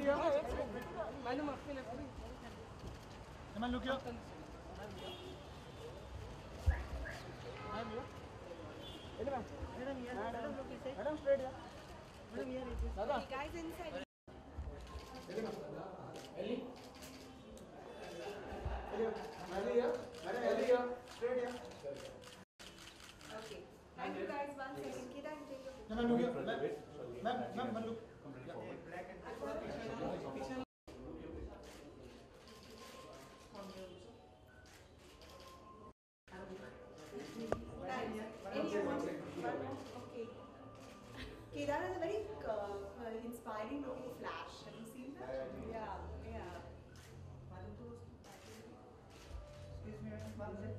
Come on, look here. Madam, straight here. Guys inside. Ellie here. Ellie here. Straight here. Okay. Thank you guys. 1 second. Kida, you take your picture. Ma'am, look here. Ma'am, look. Okay. Kedar has a very inspiring looking flash. Have you seen that? Yeah. Excuse me, one second.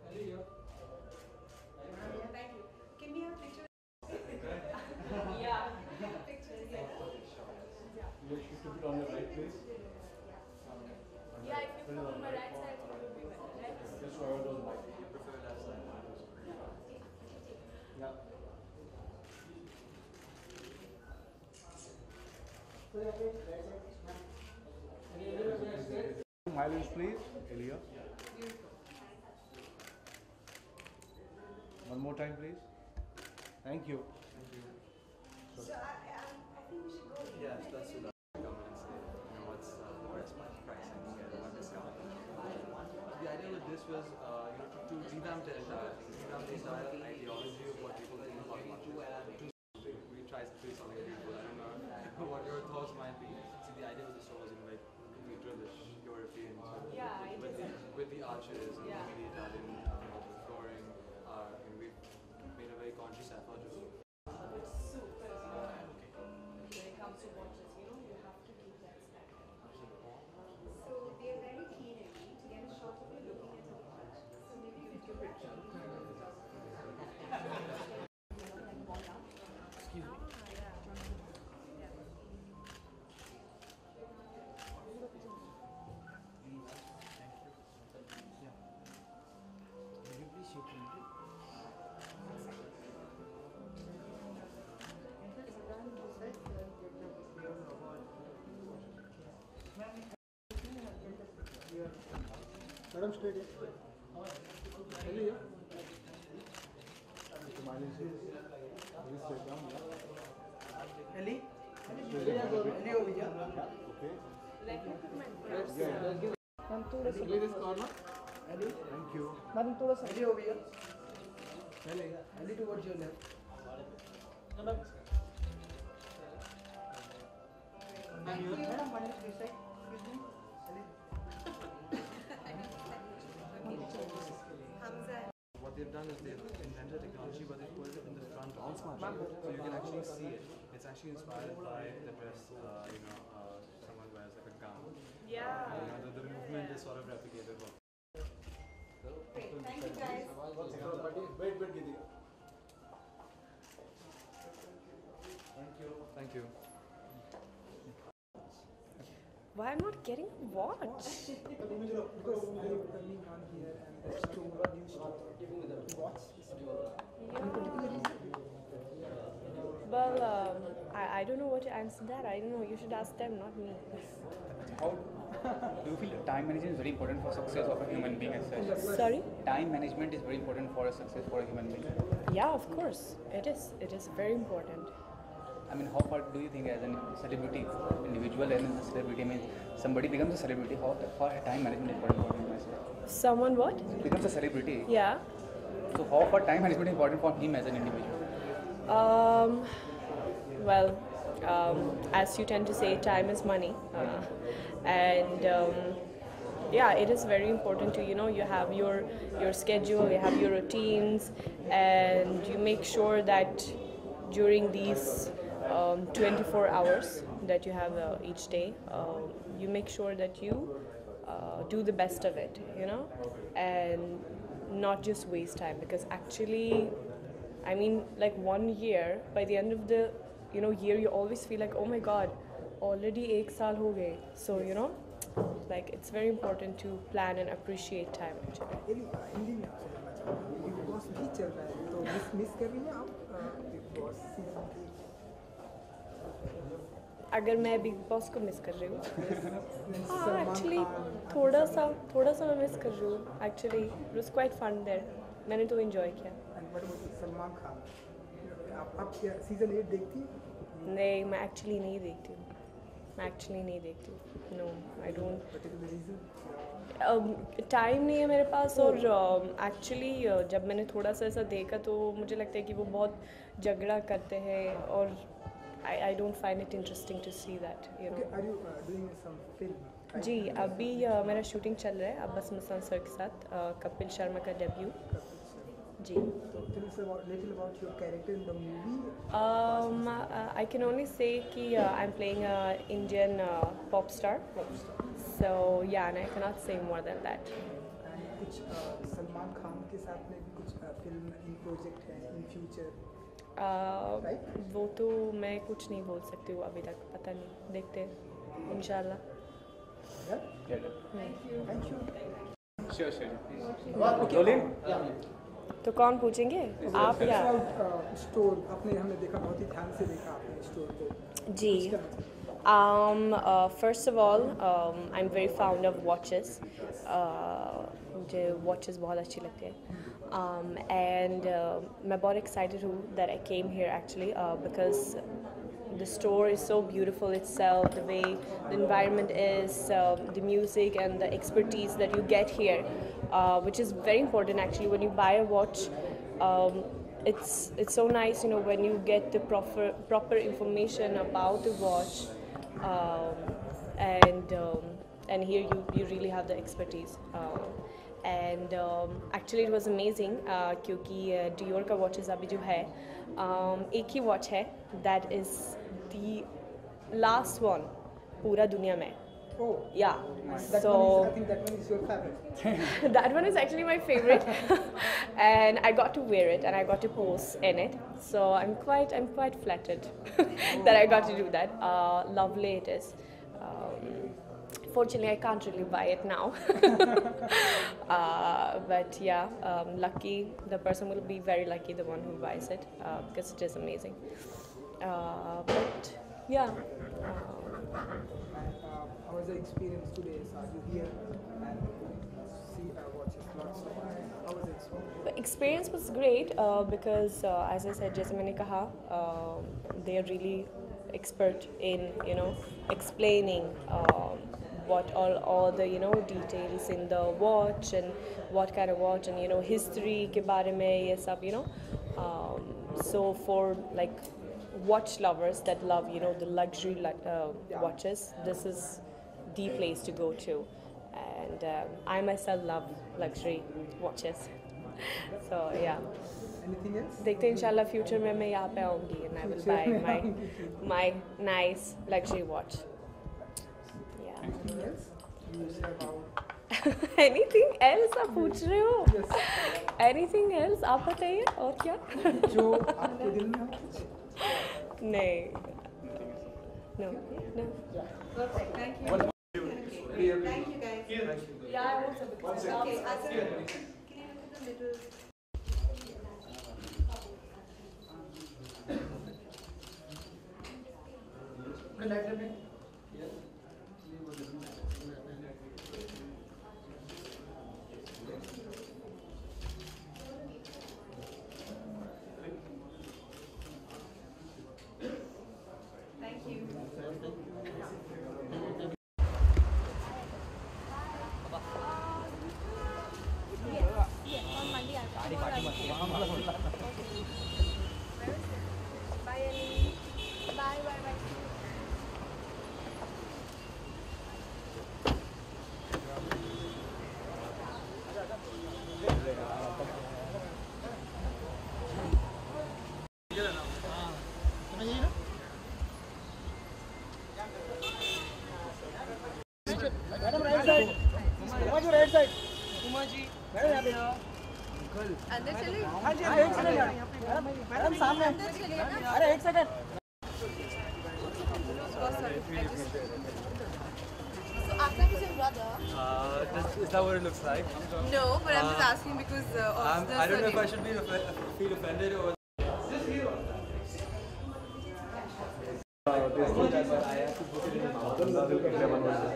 Ellie here. Thank you. Can we have a picture? Yeah. Picture. Yeah. You should keep it on your right place. Yeah, if you put on my right side, it will be better, right? Just so everyone knows like you prefer left side. Yeah. Mileage, please, Elia. One more time, please. Thank you. So I think we should go. Yeah, that's what I come and say, what's the best pricing here, what discount. The idea with this was, to revamp the entire ideology of what people think about marketing. We tried to do something beautiful. I don't know what your thoughts might be. See, the idea with the store was, like British, European, with the arches and the Italian flooring. We've made a very conscious effort to. Super. When it comes to watches, you have to keep that standard. So we are very keen to get a shot of you looking at a watch. So maybe we do that. Excuse me. Will you please show me? Madam, straight here. Ellie here. Mr. Mileage here. Please sit down. Ellie? Ellie over here. Okay. Let me put my Yeah. Ma'am थोड़ा सा This corner. Ellie. Thank you. Ma'am थोड़ा सा Ellie over here. Ellie. Ellie towards your left. Thank you. Madam one this side excuse me Hamza. What they've done is they've invented technology, but they put it in the front of the watch, so you can actually see it. It's actually inspired by the dress, someone wears like a gown. Yeah. The movement is sort of replicated. Great. Thank you guys. Wait, Giddy. Thank you. Thank you. Why I'm not getting a watch? because I am coming on here and the store new store watch any particular reason Well, I don't know what to answer that. I don't know. You should ask them, not me. How do you feel time management is very important for success of a human being as such? Sorry? Time management is very important for a success for a human being. Yeah, of course. It is. It is very important. I mean, how far do you think as a celebrity individual and as a celebrity, I mean, somebody becomes a celebrity, how far time management is important for him as well? Someone what? Becomes a celebrity. Yeah. So how far time management is important for him as an individual? Well, as you tend to say, time is money. And yeah, it is very important to, you have your schedule, you have your routines, and you make sure that during these 24 hours that you have each day, you make sure that you do the best of it, and not just waste time, because actually, I mean, like 1 year, by the end of the year, you always feel like, oh my god, already ek saal ho gaye. So like it's very important to plan and appreciate time actually. Hindi में आपसे बोलना चाहूँगा big boss भी चल रहा है तो miss कर रही हैं आप बिग बॉस सीजन की अगर मैं बिग बॉस को मिस कर रही हूँ हाँ सलमान एक्चुअली खान, थोड़ा सा मैं मिस कर रही हूँ actually it was quite fun there मैंने तो एंजॉय किया and what about Salman Khan? आप क्या सीजन 8 देखती हैं? नहीं मैं एक्चुअली नहीं देखती हूँ no I don't Particular reason? Time नहीं है मेरे पास और एक्चुअली जब मैंने थोड़ा सा ऐसा देखा तो मुझे लगता है कि वो बहुत झगड़ा करते हैं और I don't find it interesting to see that you Okay, no are you doing some film? right? जी अभी मेरा शूटिंग चल रहा है अब्बास मस्तान सर के साथ कपिल शर्मा का debut ji So tell us little about your character in the movie. I can only say कि I'm playing a Indian pop star. So yeah, and I cannot say more than that. And कुछ सलमान खान के साथ में भी कुछ film in project है in future. Right? वो तो मैं कुछ नहीं बोल सकती हूँ अभी तक पता नहीं देखते हैं इंशाल्लाह. Yeah? Thank you. Sure. Rolling? तो कौन पूछेंगे आप या स्टोर आपने हमने देखा बहुत ही ध्यान से देखा आपने स्टोर को. जी first of all I'm very fond of watches मुझे watches बहुत अच्छी लगती है and मैं बहुत excited हूँ that I came here actually because the store is so beautiful itself, the way the environment is, the music and the expertise that you get here, which is very important actually when you buy a watch. It's so nice, you know, when you get the proper information about the watch, and here you really have the expertise. And actually it was amazing क्योंकि Dior का watches अभी जो है एक ही watch है that is the last one पूरा दुनिया में. Oh. Yeah. That So one is, I think that one is your favorite. that one is actually my favorite, and I got to wear it and I got to pose in it. So I'm quite flattered that I got to do that. Lovely it is. Fortunately, I can't really buy it now. But yeah, lucky. The person will be very lucky, the one who buys it, because it is amazing. But yeah. How was the experience today? So you here and see watches lots of. How was the experience? The experience was great because as I said, जैसे मैंने कहा, they are really expert in, you know, explaining what all the, you know, details in the watch and what kind of watch and, you know, history के बारे में ये सब, you know. So for like watch lovers that love, you know, the luxury watches, this is the place to go to. And I myself love luxury watches. So yeah. Anything else? देखते हैं इंशाल्लाह future में मैं यहाँ पे आऊँगी and I will buy my nice luxury watch. Yeah. Anything else? You say about. Anything else आप पूछ रहे हो? Yes. Anything else आप बताइए और क्या? जो आपके दिल में हो. नहीं. No. Perfect. Thank you. Thank you guys. Yeah, I also. Okay, Asad, can you look at the middle? Thank you. Bye, Ellie. Bye. Madam, right side. Uma ji, right side. Uma ji Madam, यहाँ पे. अंदर चले हाँ जी, एक second. Madam सामने. अंदर चलिए ना. अरे एक second. So Aftab is your brother? Is that what it looks like? No, but I'm just asking because of the I don't know if I surname. should feel offended or. I बंदा दिल के 11 बजे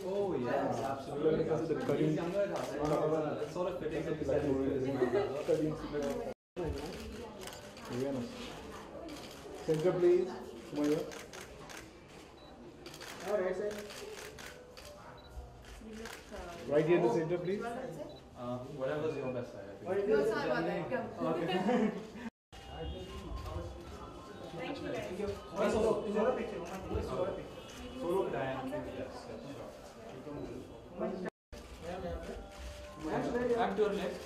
Oh yes, absolutely. Sort of fitting into the Center please. Sumaya. Right here in the center please. Whatever's your best side, I think. No, it's not about that. Come. Solo plan. Yes. Back to your left.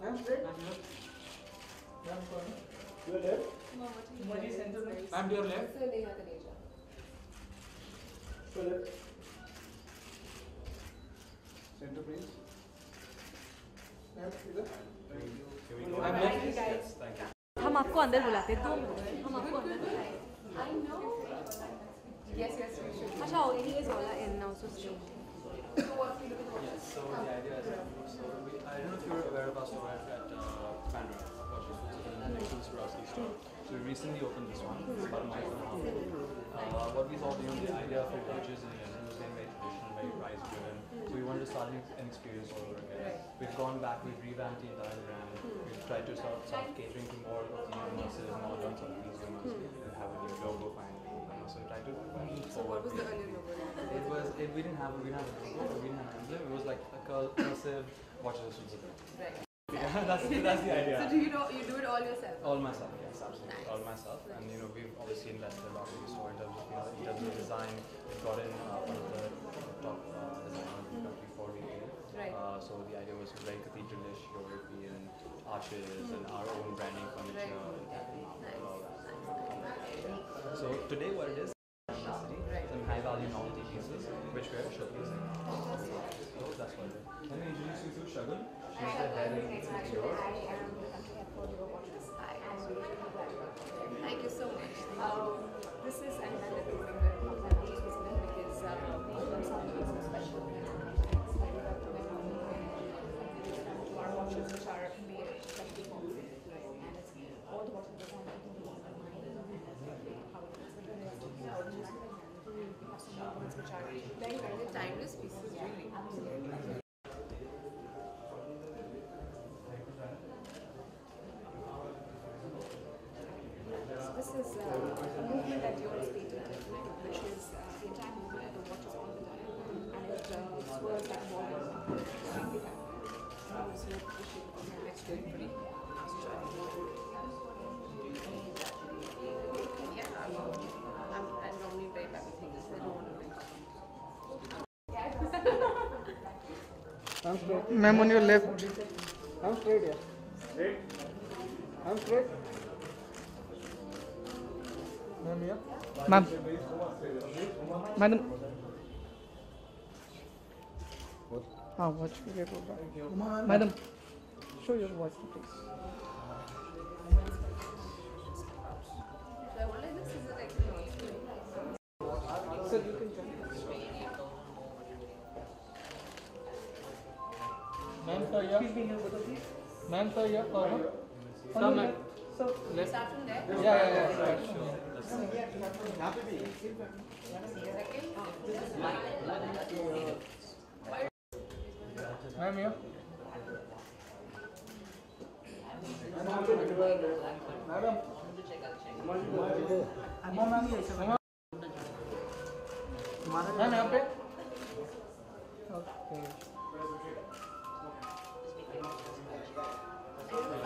Ma'am, straight. Ma'am, sorry. Your left. What is center left? Ma'am, to your left. Your left. Center please. Ma'am, इधर. I'm left. Yes, thank you. हम आपको अंदर बुलाते हैं 2 minute हम आपको अंदर बुलाएं yes we should अच्छा he is all in now so still Yes, so the idea is that, I don't know if you're aware of our store at Bandra, next to the Swarovski store. So we recently opened this one, it's about a month and a half ago. What we thought, the idea of watches in general was getting very traditional, very price driven. So we wanted to start an experience all over again. We've gone back, we've revamped the entire brand. We've tried to start catering to more of the immersive, modern sort of consumers and have a new logo finally. So we tried to move forward. what was the earlier logo We didn't have a logo, we didn't have an emblem. It was like a cursive watches of Switzerland. right Yeah, that's the idea. so do you do it all yourself All myself, yes, absolutely. All myself. And we've obviously invested a lot in the store in terms of design. We've got in one of the top designers in the country for retail. Right. So the idea was very cathedral-ish, European arches and our own branding furniture. So today what it is, some high-value novelty pieces which we're showcasing. So that's what it is. Let me introduce you to Shagun. She's the head of yours. thank you so much This is an event that we remember because we learned something so special. Our watches which are made especially for women, and it's all the watches that are which are very, very timeless pieces really This is a movement that Jonas patented, which is the entire movement of the watches on the dial, and it swirls like a ball of string time. So it's not the shape of the next very pretty. yeah I'm normally very bad with things I don't want to Ma'am, on your left. I'm straight here. Straight. I'm straight. Ma'am, here. Ma'am. Madam. Watch. Madam, show your watch, please. so I wonder if this is like Sir, you can join. Ma'am, sir, yeah. Ma'am, sir, yeah. Sir, ma'am. Sir, left. start from there Yeah. Ma'am, yeah. Madam. Ma'am, यहाँ पे. Okay.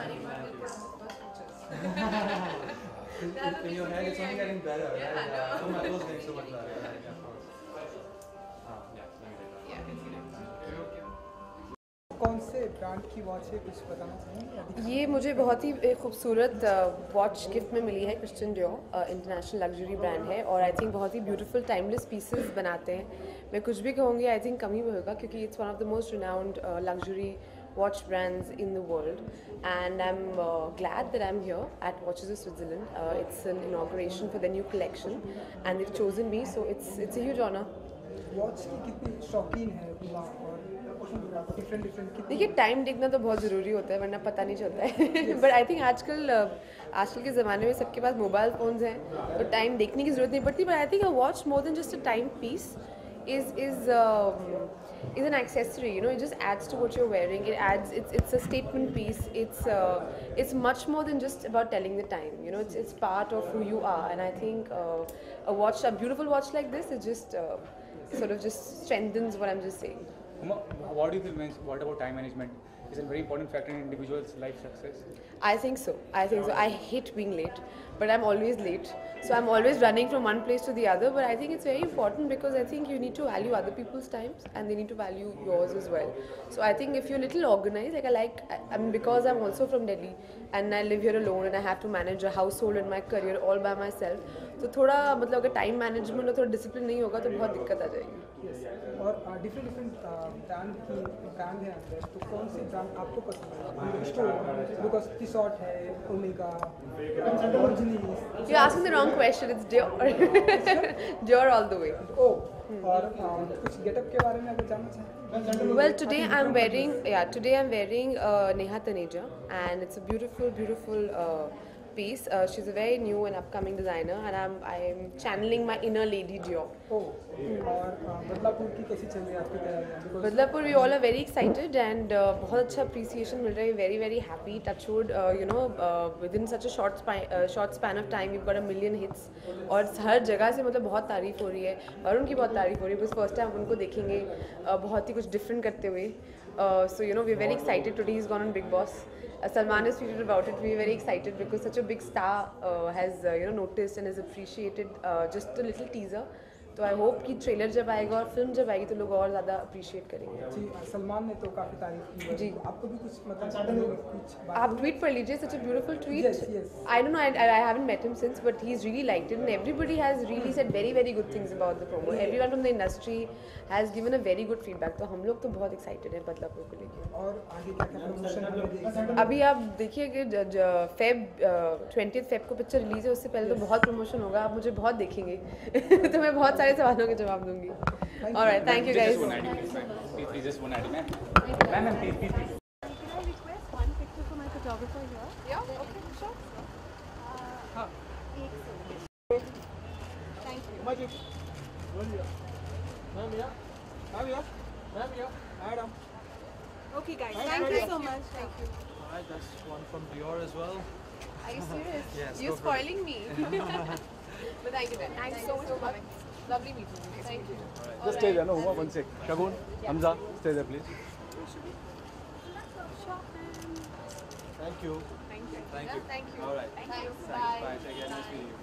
funny but with first In your head, it's only getting better, right? Yeah, I know. Oh, my toes getting so much better. Right? Yeah, of course. Yeah, let me take that. yeah कौन से brand की watch है कुछ बताना चाहेंगे? ये मुझे बहुत ही एक खूबसूरत वॉच गिफ्ट में मिली है Christian Dior international luxury brand है और आई थिंक बहुत ही ब्यूटीफुल टाइमलेस पीसेस बनाते हैं मैं कुछ भी कहूँगी आई थिंक कम ही होगा क्योंकि it's one of the most renowned luxury watch brands in the world and I'm glad that I'm here at Watches of Switzerland. It's an inauguration for the new collection and they've chosen me so it's a huge honor. Watch की कितनी शौकीन है और different देखिए time देखना तो बहुत ज़रूरी होता है वरना पता नहीं चलता है बट आई थिंक आजकल के ज़माने में सबके पास मोबाइल फ़ोन्स हैं तो टाइम देखने की ज़रूरत नहीं पड़ती but I think a watch more than just a time piece is an accessory, you know. It just adds to what you're wearing. It's a statement piece. It's much more than just about telling the time, you know. It's part of who you are, and I think a beautiful watch like this, it just sort of just strengthens what I'm just saying. What do you feel means? What about time management? Is a very important factor in individual's life success. I think so. I hate being late, but I'm always late. So I'm always running from one place to the other. But I think it's very important because I think you need to value other people's times and they need to value yours as well. So I think if you're a little organized, I mean, because I'm also from Delhi and I live here alone and I have to manage a household and my career all by myself. तो थोड़ा मतलब अगर time management और थोड़ा discipline नहीं होगा तो बहुत दिक्कत आ जाएगी। और डिफरेंट ब्रांड है अंदर तो कौन सी ब्रांड आपको पसंद है स्टोर बिकॉज टी-शर्ट है omega You're asking the wrong question. It's Dior. Dior all the way. और कुछ गेटअप के बारे में अगर जानना चाहें Well, today I'm wearing Neha Taneja, and it's a beautiful piece. She's a very new and upcoming designer, and I'm channeling my inner Lady Dior. और बदलापुर की कैसी चल रही है आपकी तैयारियां Badlapur, we all are very excited and बहुत अच्छा appreciation मिल रहा है. Very happy. Touchwood, you know, within such a short span of time, we've got 1 million hits. और हर जगह से मतलब बहुत तारीफ हो रही है. वरुण की बहुत तारीफ हो रही है. बिकॉज फर्स्ट टाइम उनको देखेंगे बहुत ही कुछ डिफरेंट करते हुए. So you know, we're very excited. Today he's gone on Big Boss. Salman has tweeted about it. We're very excited because such a big star has noticed and has appreciated just a little teaser. तो I hope कि trailer जब आएगा और film जब आएगी तो लोग और ज़्यादा अप्रिशिएट करेंगे। जी सलमान ने तो काफ़ी तारीफ की जी आपको भी कुछ मतलब कुछ आप ट्वीट पढ़ लीजिए such a beautiful tweet I don't know I haven't met him since but he is really liked it and everybody has really said very good things about the promo everyone from the industry has given a very good feedback तो हम लोग तो बहुत excited हैं बदलापुर को लेकर। और आगे क्या प्रमोशन अभी आप देखिए कि फेब 20 फेब को पिक्चर रिलीज है उससे पहले तो बहुत प्रमोशन होगा आप मुझे बहुत देखेंगे तो मैं बहुत सारे सवालों के जवाब दूंगी। Alright thank you guys. Please just one item, ma'am. Please. Can I request one picture for my photographer here? Yeah, okay, sure. Thank you. Madam Okay, guys. Thank you so much. Thank you. Alright, that's one from Dior as well. Are you serious? Yes, You're go for it. spoiling me. But thank you, thanks so much for coming. Lovely meeting you. Thank you. Just stay there, no, Uma, one sec. Shagun, Hamza, stay there, please. Thank you. Thank you. Thank you. Thank you. Alright. Thanks. Bye. Bye. Take care. Nice meeting you.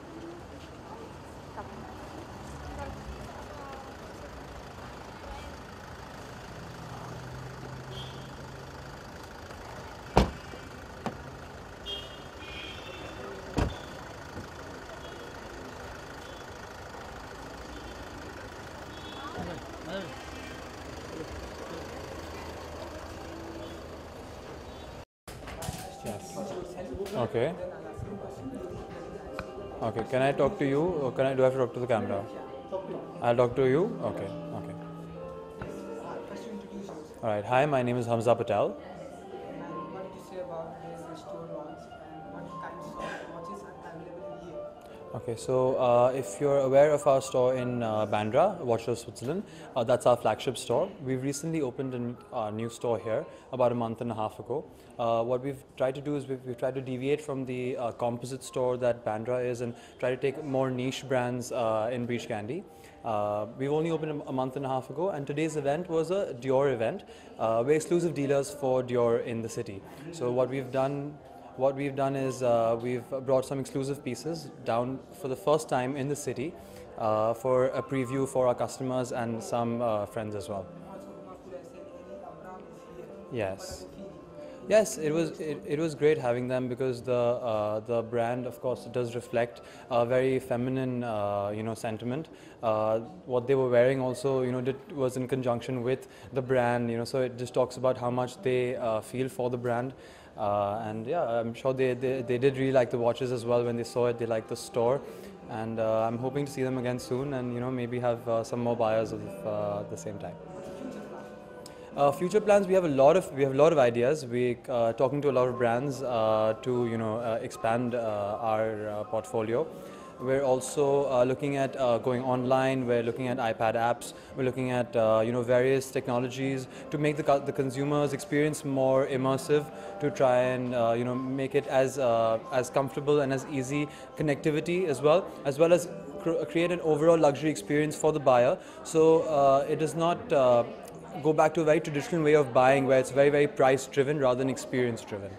Okay. Okay. Can I talk to you or do I have to talk to the camera? I'll talk to you? Okay. All right. Hi, my name is Hamza Patel. What did you say about this store launch and what kinds of watches are available here? Okay, so if you're aware of our store in Bandra, Watches Switzerland, that's our flagship store. We've recently opened a new store here about a month and a half ago. What we've tried to do is we've tried to deviate from the composite store that Bandra is and try to take more niche brands in Breach Candy. We've only opened a month and a half ago, and today's event was a Dior event. We're exclusive dealers for Dior in the city. So what we've done is we've brought some exclusive pieces down for the first time in the city for a preview for our customers and some friends as well. Yes, it was great having them because the brand, of course, does reflect a very feminine sentiment. What they were wearing also was in conjunction with the brand, so it just talks about how much they feel for the brand. And yeah, I'm sure they did really like the watches as well. When they saw it, they liked the store, and I'm hoping to see them again soon and maybe have some more buyers of the same time. Future plans, we have a lot of ideas. We talking to a lot of brands to expand our portfolio. We're also looking at going online. We're looking at iPad apps. We're looking at various technologies to make the consumer's experience more immersive. To try and make it as comfortable and as easy connectivity as well as create an overall luxury experience for the buyer. So it does not go back to a very traditional way of buying where it's very, very price driven rather than experience driven.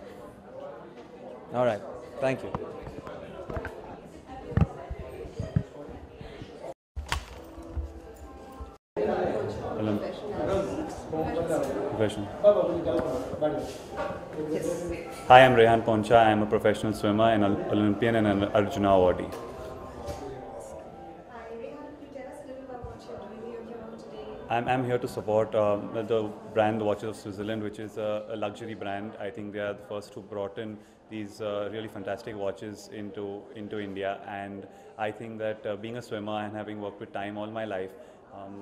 All right. Thank you. Hi, I'm Rehan Poncha. I am a professional swimmer, an Olympian and an Arjuna awardee. I'm here to support the brand Watches of Switzerland, which is a luxury brand. I think they are the first who brought in these really fantastic watches into India, and I think that being a swimmer and having worked with Time all my life,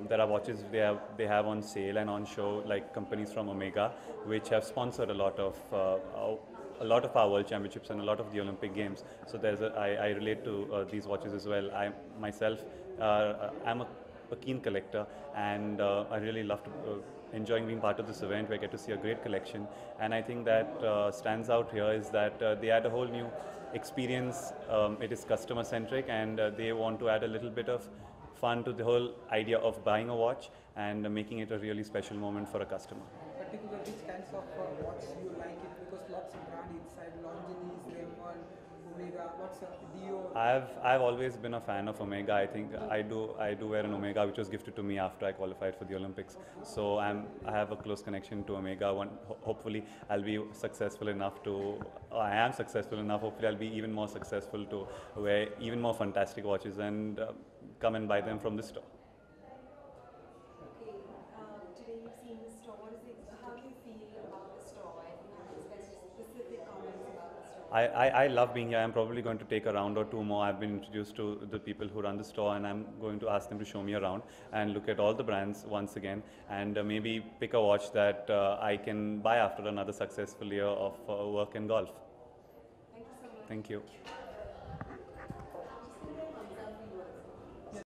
there are watches they have on sale and on show, like companies from Omega, which have sponsored a lot of our World Championships and a lot of the Olympic Games. So I relate to these watches as well. I myself am a keen collector, and I really love enjoying being part of this event where I get to see a great collection. And I think that stands out here is that they add a whole new experience. It is customer centric, and they want to add a little bit of fun to the whole idea of buying a watch and making it a really special moment for a customer. Particularly which kinds of watch you like it, because lots of brand inside, Longines, Raymond, Omega, lots of Dior. I've always been a fan of Omega. I think I do wear an Omega which was gifted to me after I qualified for the Olympics. So I have a close connection to Omega. Hopefully I'll be successful enough I am successful enough. Hopefully I'll be even more successful to wear even more fantastic watches and come and buy them from the store. Okay, today you've seen the store. How do you feel about the store? And specific comments about the store? I love being here. I'm probably going to take a round or two more. I've been introduced to the people who run the store, and I'm going to ask them to show me around and look at all the brands once again, and maybe pick a watch that I can buy after another successful year of work and golf. Thank you so much. Thank you.